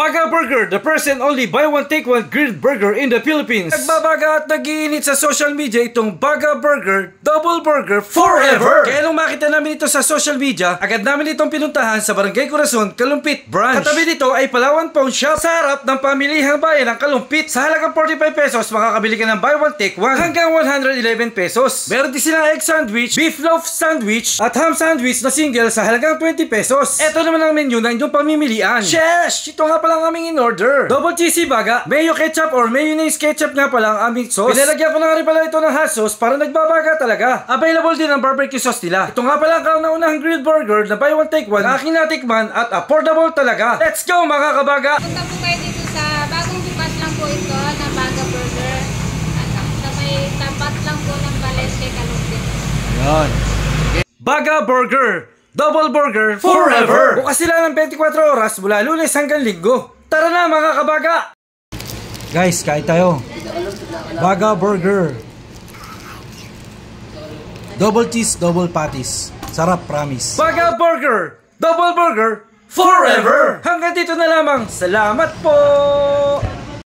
Baga Burger, the first and only buy one take one grilled burger in the Philippines. Nagbabaga at nag-iinit sa social media itong Baga Burger, double burger forever. Kaya nung makita namin ito sa social media, agad namin itong pinuntahan sa Barangay Corazon, Kalumpit Branch. Katabi nito ay Palawan Pawn Shop sa harap ng pamilihang bayan ng Kalumpit. Sa halagang 45 pesos, makakabili ka ng buy one take one hanggang 111 pesos. Meron din silang egg sandwich, beef loaf sandwich at ham sandwich na single sa halagang 20 pesos. Ito naman ang menu na inyong pamimilian. Sheesh! Ito nga pala ang aming in-order. Double cheesy baga, mayo ketchup or mayonnaise ketchup nga pala ang aming sauce. Pinalagyan ko na rin pala ito ng hot sauce para nagbabaga talaga. Available din ang barbecue sauce nila. Ito nga pala ang kauna-unahang grilled burger na buy one take one na aking natikman at affordable talaga. Let's go mga kabaga! Punta po kayo dito sa bagong bukas lang po ito na Baga Burger. Sa may tapat lang po ng Balete, Kalumpit. Yan. Baga Burger, double burger forever! Bukas sila ng 24 oras mula Lunes hanggang Linggo. Tara na mga kabaga! Guys, kain tayo. Baga Burger. Double cheese, double patties. Sarap, promise. Baga Burger, double burger forever! Hanggang dito na lamang. Salamat po!